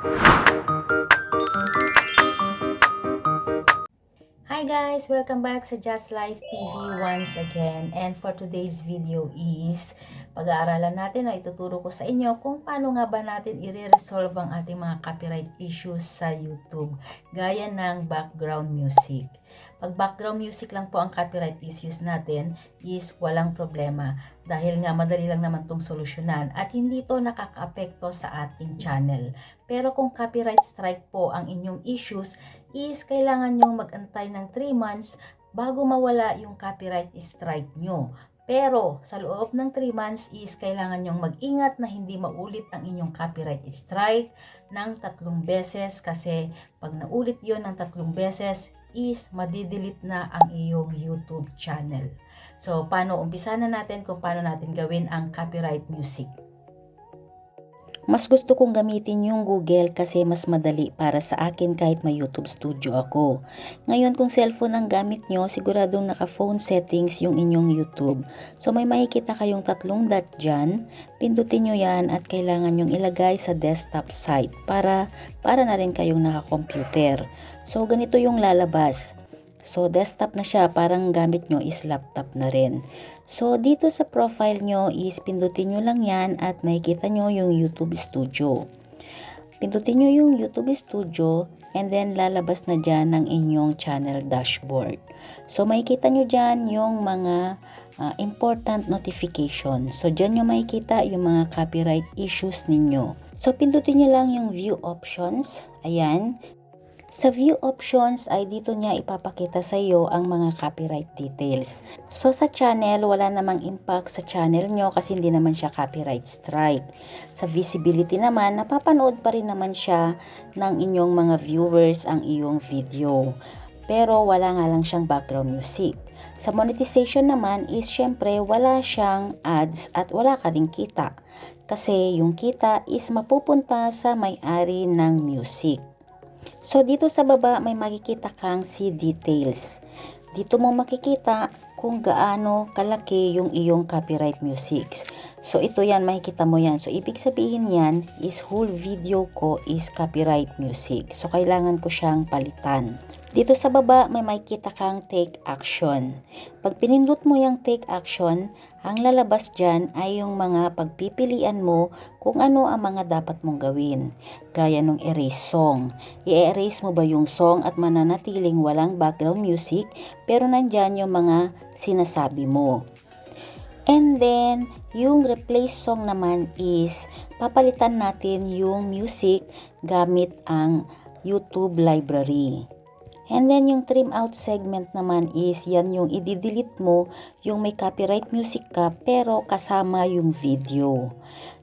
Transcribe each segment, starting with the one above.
Hi guys! Welcome back sa Just Life TV once again. And for today's video is pag-aaralan natin o ituturo ko sa inyo kung paano nga ba natin i-resolve ang ating mga copyright issues sa YouTube. Gaya ng background music. Pag background music lang po ang copyright issues natin is walang problema. Dahil nga madali lang naman itong solusyonan at hindi ito nakaka-apekto sa ating channel. Pero kung copyright strike po ang inyong issues, is kailangan nyong mag-antay ng 3 months bago mawala yung copyright strike nyo. Pero sa loob ng 3 months is kailangan nyong mag-ingat na hindi maulit ang inyong copyright strike ng 3 beses kasi pag naulit yon ng 3 beses is madidelete na ang iyong YouTube channel. So, paano umpisa na natin kung paano natin gawin ang copyright music. Mas gusto kong gamitin yung Google kasi mas madali para sa akin kahit may YouTube Studio ako. Ngayon kung cellphone ang gamit nyo, siguradong naka-phone settings yung inyong YouTube. So may makikita kayong 3 dot dyan, pindutin nyo yan at kailangan nyong ilagay sa desktop site para na rin kayong naka-computer. So ganito yung lalabas. So, desktop na siya, parang gamit nyo is laptop na rin. So, dito sa profile nyo is pindutin nyo lang yan at makikita nyo yung YouTube Studio. Pindutin nyo yung YouTube Studio and then lalabas na dyan ng inyong channel dashboard. So, makikita nyo dyan yung mga important notification. So, dyan nyo makikita yung mga copyright issues ninyo. So, pindutin nyo lang yung view options. Ayan. Sa view options ay dito niya ipapakita sa iyo ang mga copyright details. So sa channel, wala namang impact sa channel nyo kasi hindi naman siya copyright strike. Sa visibility naman, napapanood pa rin naman siya ng inyong mga viewers ang iyong video. Pero wala nga lang siyang background music. Sa monetization naman is syempre wala siyang ads at wala ka ring kita. Kasi yung kita is mapupunta sa may-ari ng music. So, dito sa baba may makikita kang see details. Dito mo makikita kung gaano kalaki yung iyong copyright music. So, ito yan, makikita mo yan. So, ibig sabihin yan is whole video ko is copyright music. So, kailangan ko siyang palitan. Dito sa baba may makikita kang take action. Pag pinindot mo yung take action, ang lalabas dyan ay yung mga pagpipilian mo kung ano ang mga dapat mong gawin. Gaya ng erase song. I-erase mo ba yung song at mananatiling walang background music pero nandyan yung mga sinasabi mo. And then, yung replace song naman is papalitan natin yung music gamit ang YouTube library. And then, yung trim out segment naman is yan yung i-delete mo yung may copyright music ka pero kasama yung video.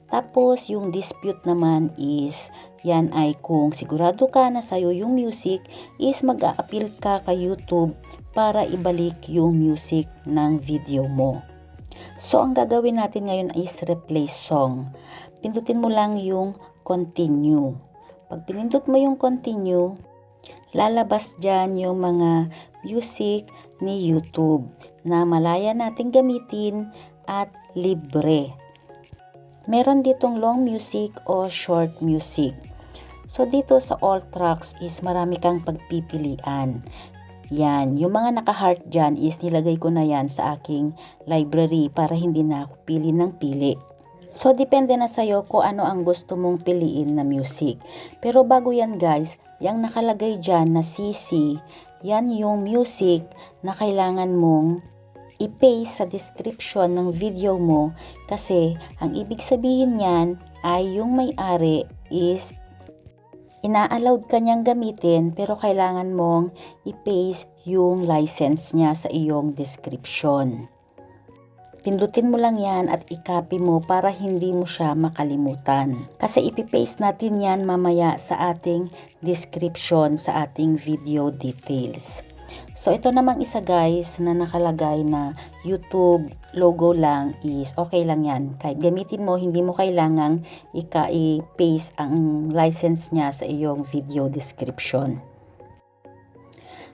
Tapos, yung dispute naman is yan ay kung sigurado ka na sa'yo yung music is mag-a-appeal ka kay YouTube para ibalik yung music ng video mo. So, ang gagawin natin ngayon is replace song. Pindutin mo lang yung continue. Pag pinindot mo yung continue, lalabas dyan yung mga music ni YouTube na malaya nating gamitin at libre. Meron ditong long music o short music. So dito sa all tracks is marami kang pagpipilian. Yan, yung mga naka-heart dyan is nilagay ko na yan sa aking library para hindi na ako pili ng pili. So, depende na sa'yo kung ano ang gusto mong piliin na music. Pero bago yan guys, yung nakalagay dyan na CC, yan yung music na kailangan mong i-paste sa description ng video mo kasi ang ibig sabihin yan ay yung may-ari is ina-allowed ka niyang gamitin pero kailangan mong i-paste yung license niya sa iyong description. Pindutin mo lang yan at i-copy mo para hindi mo siya makalimutan. Kasi ipipaste natin yan mamaya sa ating description sa ating video details. So ito namang isa guys na nakalagay na YouTube logo lang is okay lang yan. Kahit gamitin mo, hindi mo kailangang i-paste ang license niya sa iyong video description.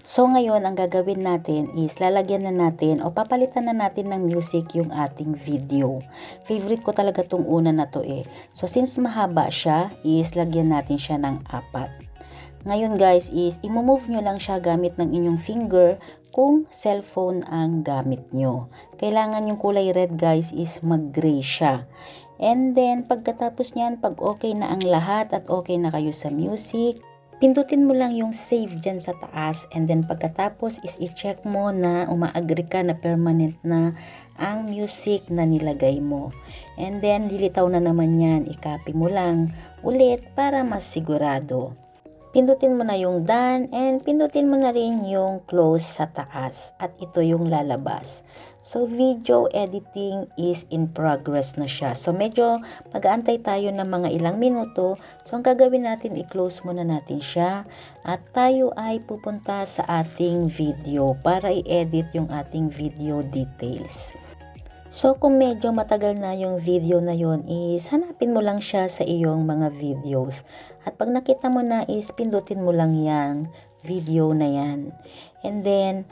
So ngayon, ang gagawin natin is lalagyan na natin o papalitan na natin ng music yung ating video. Favorite ko talaga tong una na to eh. So since mahaba siya, is lagyan natin siya ng 4. Ngayon guys is i-move nyo lang siya gamit ng inyong finger kung cellphone ang gamit nyo. Kailangan yung kulay red guys is mag-gray siya. And then pagkatapos nyan, pag okay na ang lahat at okay na kayo sa music, pindutin mo lang yung save dyan sa taas, and then pagkatapos is i-check mo na uma-agree ka na permanent na ang music na nilagay mo. And then lilitaw na naman yan, i-copy mo lang ulit para mas sigurado. Pindutin mo na yung done and pindutin mo na rin yung close sa taas at ito yung lalabas. So video editing is in progress na siya. So medyo mag-aantay tayo ng mga ilang minuto. So ang gagawin natin, i-close muna natin siya at tayo ay pupunta sa ating video para i-edit yung ating video details. So kung medyo matagal na yung video na yon, is hanapin mo lang siya sa iyong mga videos. At pag nakita mo na is pindutin mo lang yung video na yan. And then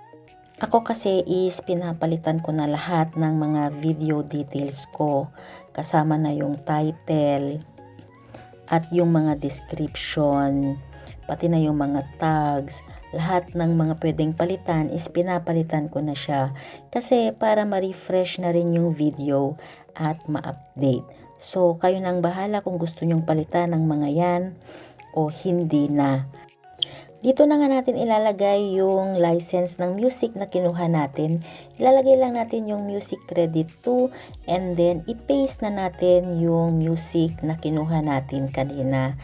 ako kasi is pinapalitan ko na lahat ng mga video details ko. Kasama na yung title at yung mga description, pati na yung mga tags. Lahat ng mga pwedeng palitan is pinapalitan ko na siya kasi para ma-refresh na rin yung video at ma-update. So kayo nang bahala kung gusto nyong palitan ng mga yan o hindi na. Dito na nga natin ilalagay yung license ng music na kinuha natin. Ilalagay lang natin yung music credit to, and then i-paste na natin yung music na kinuha natin kanina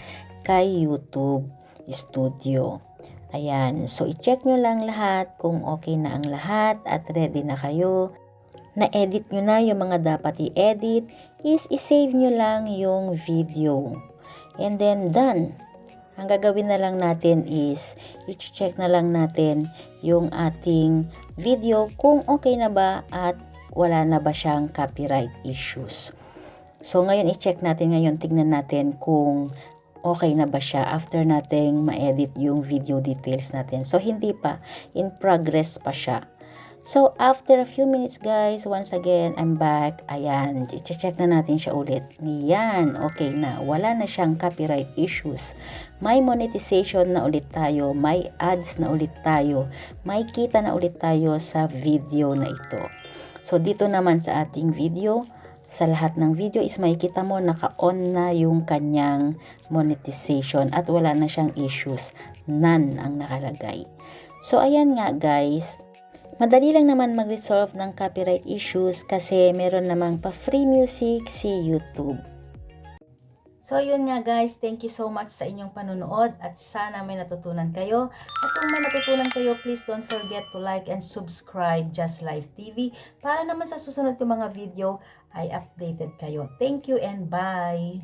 kay YouTube Studio. Ayan, so i-check nyo lang lahat kung okay na ang lahat at ready na kayo. Na-edit nyo na yung mga dapat i-edit, is i-save nyo lang yung video. And then done. Ang gagawin na lang natin is i-check na lang natin yung ating video kung okay na ba at wala na ba siyang copyright issues. So ngayon i-check natin, ngayon tignan natin kung okay na ba siya after nating ma-edit yung video details natin. So hindi pa, in progress pa siya. So after a few minutes guys, once again I'm back. Ayan, i-check na natin siya ulit. Yan, okay na, wala na siyang copyright issues. May monetization na ulit tayo, may ads na ulit tayo, may kita na ulit tayo sa video na ito. So dito naman sa ating video, sa lahat ng video is makikita mo naka-on na yung kanyang monetization at wala na siyang issues. None ang nakalagay. So ayan nga guys, madali lang naman mag-resolve ng copyright issues kasi meron namang pa-free music si YouTube. So yun nga guys, thank you so much sa inyong panonood at sana may natutunan kayo. At kung may natutunan kayo, please don't forget to like and subscribe Just Life TV para naman sa susunod kong mga video ay updated kayo. Thank you and bye!